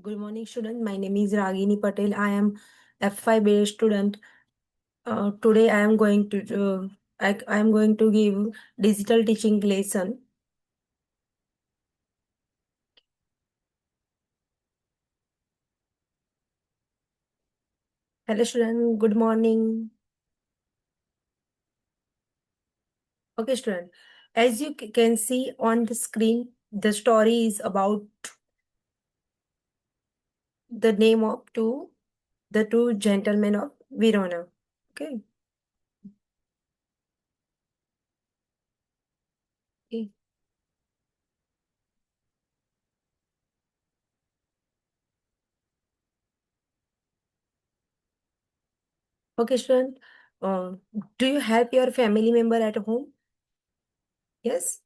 Good morning, student. My name is Ragini Patel. I am F5 student. Today I am going to give digital teaching lesson. Hello, student. Good morning. Okay, student. As you can see on the screen, the story is about the name of the two gentlemen of Verona. Okay. Okay, okay, student. Uh, do you help your family member at home? Yes.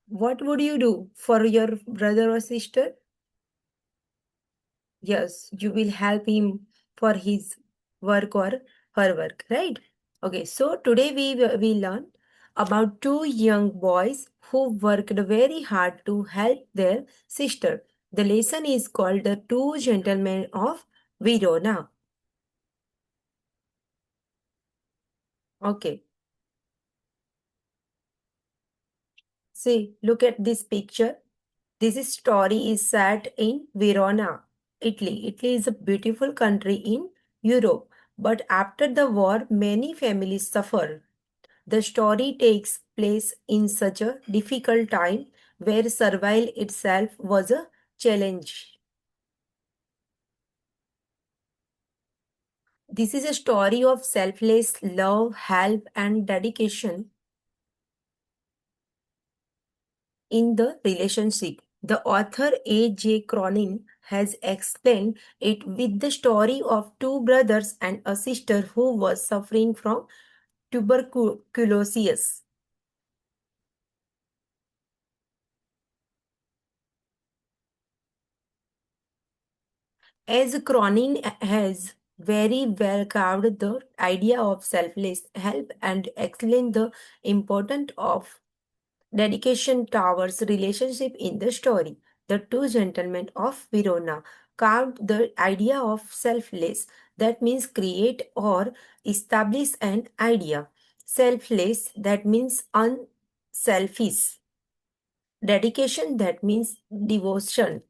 What would you do for your brother or sister? Yes, you will help him for his work or her work, right? Okay, so today we learn about two young boys who worked very hard to help their sister. The lesson is called The Two Gentlemen of Verona. Okay, see, look at this picture. This story is set in Verona, Italy. Italy is a beautiful country in Europe, but after the war, many families suffered. The story takes place in such a difficult time where survival itself was a challenge. This is a story of selfless love, help, and dedication in the relationship. The author A.J. Cronin has explained it with the story of two brothers and a sister who was suffering from tuberculosis. As Cronin has very well carved the idea of selfless help and explained the importance of dedication towards relationship in the story. The two gentlemen of Verona carved the idea of selfless, that means create or establish an idea. Selfless, that means unselfish. Dedication, that means devotion.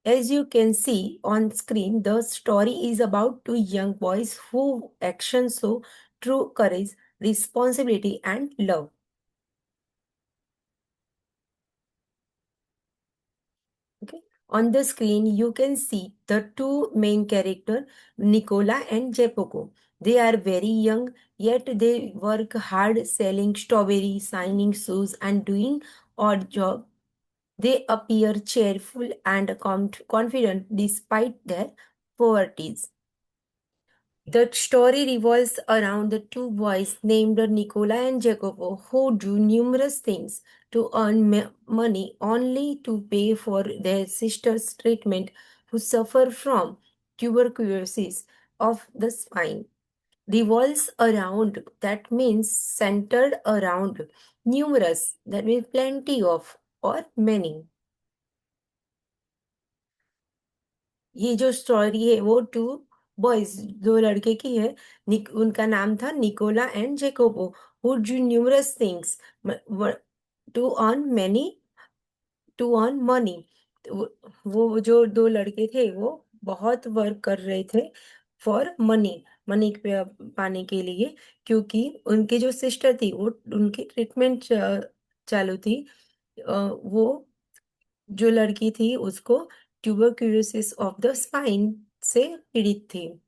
As you can see on screen, the story is about two young boys who action show true courage, responsibility, and love. Okay. On the screen, you can see the two main characters, Nicola and Jacopo. They are very young, yet they work hard selling strawberries, signing shoes, and doing odd job. They appear cheerful and confident despite their poverty. The story revolves around the two boys named Nicola and Jacopo who do numerous things to earn money only to pay for their sister's treatment who suffer from tuberculosis of the spine. Revolves around, that means centered around, numerous, that means plenty of or many. ये जो story है वो to boys दो लड़के की है। उनका नाम था Nicola and Jacobo who do numerous things to earn many to earn money. वो जो दो लड़के थे वो बहुत वर्क कर रहे थे फॉर मनी मनी पाने के लिए, क्योंकि उनकी जो सिस्टर थी वो उनकी ट्रीटमेंट चालू थी। वो जो लड़की थी उसको ट्यूबरक्यूलोसिस ऑफ द स्पाइन से पीड़ित थी।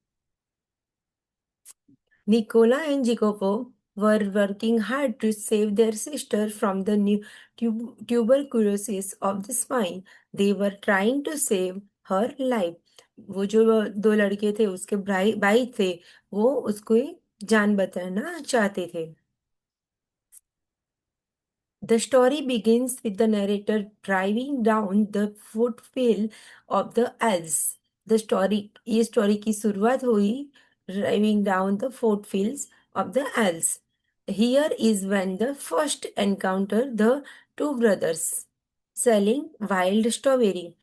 Nicola and Jacopo were working hard to save their sister from the new tuberculosis of the spine. They were trying to save her life. वो जो दो लड़के थे उसके भाई भाई थे, वो उसको जान बचाना चाहते थे। The story begins with the narrator driving down the foothill of the Alps. ये स्टोरी की शुरुआत हुई driving down the foothills of the Alps. Here is when the first encounter the two brothers selling wild strawberry.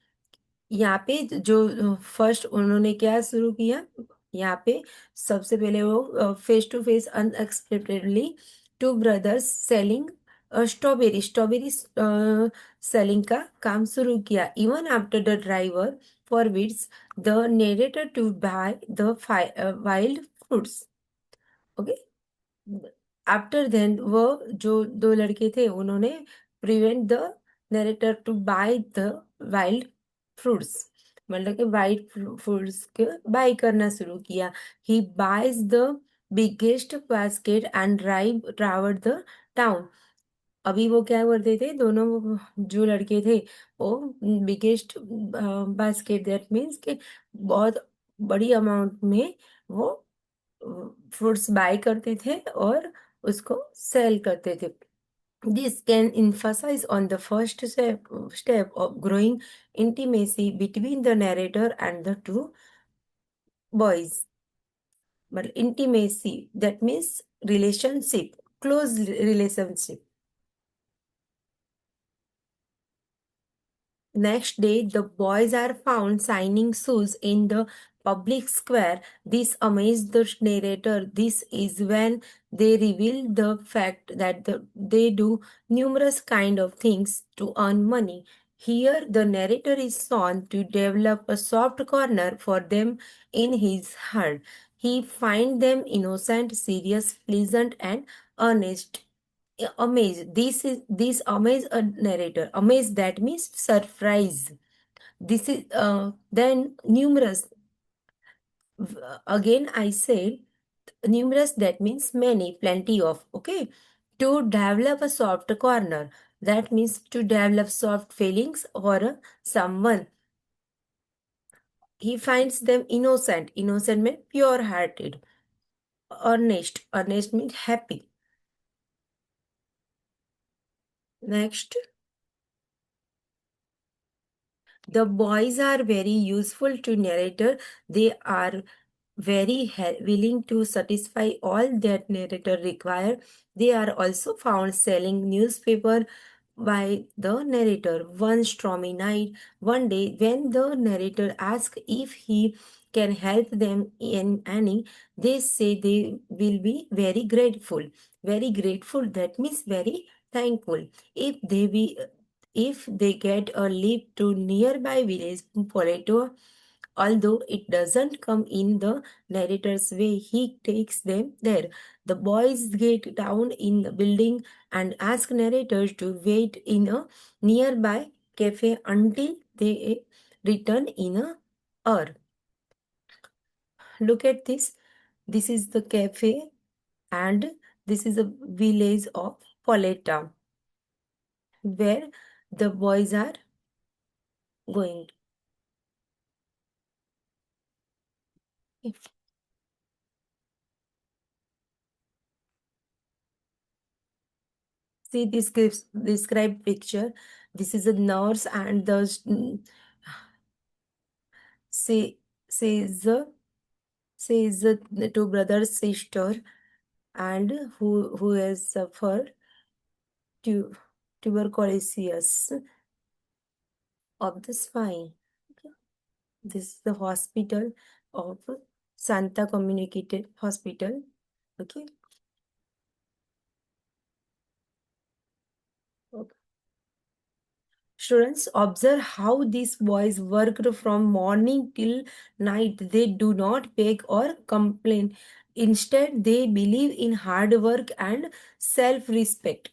यहाँ पे जो first उन्होंने क्या शुरू किया, यहाँ पे सबसे पहले वो face to face unexpectedly two brothers selling strawberry strawberry selling का काम शुरू किया. Even after the driver forbids the narrator to buy the wild fruits. Okay. After then वो जो दो लड़के थे उन्होंने prevent the narrator to buy the wild fruits, मतलब कि वाइल्ड फ्रूट्स के बाय करना शुरू किया. He buys the biggest basket and drive toward the town. अभी वो क्या करते थे दोनों जो लड़के थे, वो बिगेस्ट बास्केट दैट मीन्स कि बहुत बड़ी अमाउंट में वो फ्रूट्स बाय करते थे और उसको सेल करते थे. This can emphasize on the first step of growing intimacy between the narrator and the two boys. But intimacy, that means relationship, close relationship. Next day, the boys are found signing shoes in the public square. This amazed the narrator. This is when they reveal the fact that they do numerous kind of things to earn money. Here, the narrator is shown to develop a soft corner for them in his heart. He finds them innocent, serious, pleasant, and earnest. Amaze, this amaze a narrator. Amaze, that means surprise. This is then numerous. Again I said numerous, that means many, plenty of. Okay. To develop a soft corner, that means to develop soft feelings for someone. He finds them innocent. Innocent means pure hearted. Earnest, earnest means happy. Next, the boys are very useful to narrator. They are very willing to satisfy all that narrator require. They are also found selling newspaper by the narrator. One stormy night, one day, when the narrator asks if he can help them in any, they say they will be very grateful. Very grateful, that means very thankful. If they get a leap to nearby village Poleto, although it doesn't come in the narrator's way, he takes them there. The boys get down in the building and ask narrators to wait in a nearby cafe until they return in a hour. Look at this. This is the cafe and this is a village of Poleta where the boys are going. See this described picture. This is a nurse and the say says the says the two brothers sister and who has suffered tu tuberculosis of the spine. Okay. This is the hospital of Santa Communicated Hospital. Okay. Okay. Students, observe how these boys worked from morning till night. They do not beg or complain. Instead, they believe in hard work and self-respect.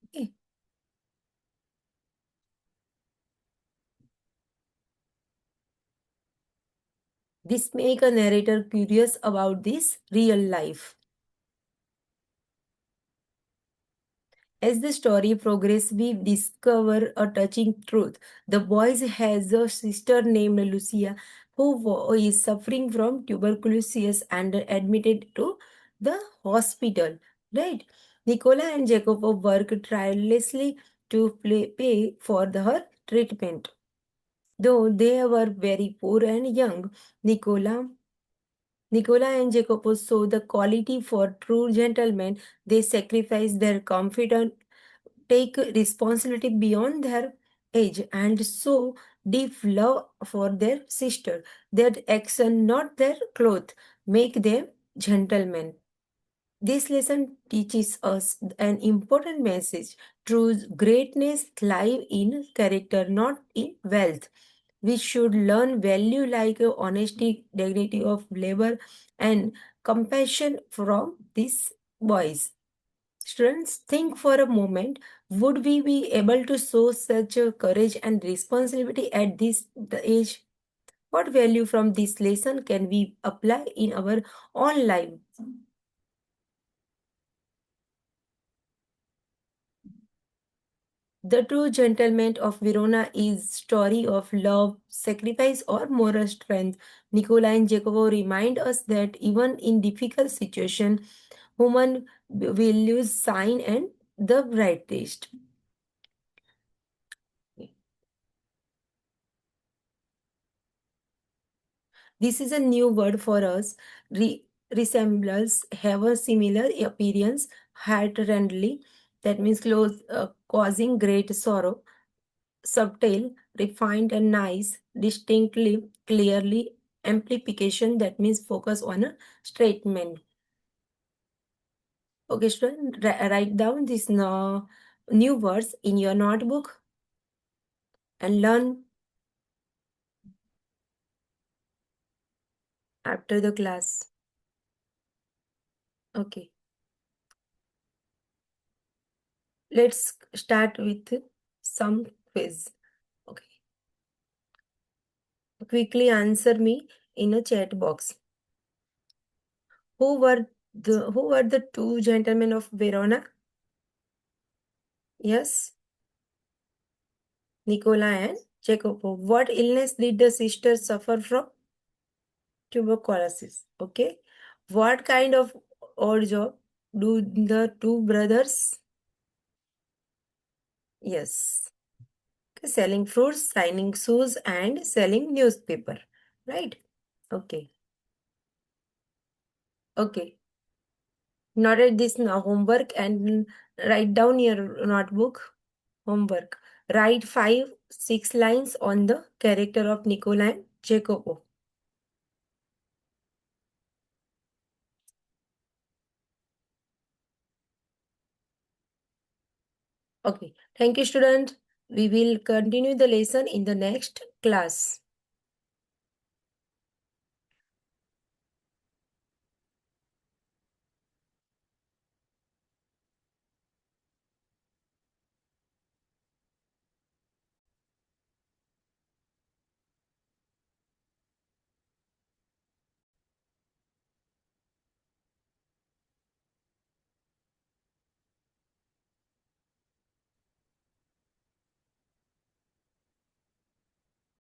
Okay. This make a narrator curious about this real life. As the story progresses, we discover a touching truth. The boy has a sister named Lucia who is suffering from tuberculosis and admitted to the hospital. Right? Nicola and Jacob work tirelessly to pay for her treatment. Though they were very poor and young, Nicola Nicola and Jacopo show the quality for true gentlemen. They sacrifice their comfort and take responsibility beyond their age and show deep love for their sister. Their action, not their clothes, make them gentlemen. This lesson teaches us an important message. True greatness lies in character, not in wealth. We should learn value like honesty, dignity of labor, and compassion from these boys. Students, think for a moment, would we be able to show such a courage and responsibility at this the age? What value from this lesson can we apply in our own life? The True Gentleman of Verona is story of love, sacrifice, or moral strength. Nicola and Jacopo remind us that even in difficult situations, human values shine and the brightest. This is a new word for us. Resemblance have a similar appearance, heart-rending. That means close, causing great sorrow. Subtle, refined, and nice. Distinctly, clearly. Amplification. That means focus on a statement. Okay, student, write down these new words in your notebook and learn after the class. Okay, let's start with some quiz. Okay. Quickly answer me in a chat box. Who were the two gentlemen of Verona? Yes, Nicola and Jacopo. What illness did the sisters suffer from? Tuberculosis. Okay. What kind of odd job do the two brothers? Yes. Okay. Selling fruits, signing shoes, and selling newspaper. Right? Okay. Okay. Noted this now homework and write down your notebook. Homework. Write 5, 6 lines on the character of Nicola and Jacopo. Okay. Thank you, student. We will continue the lesson in the next class.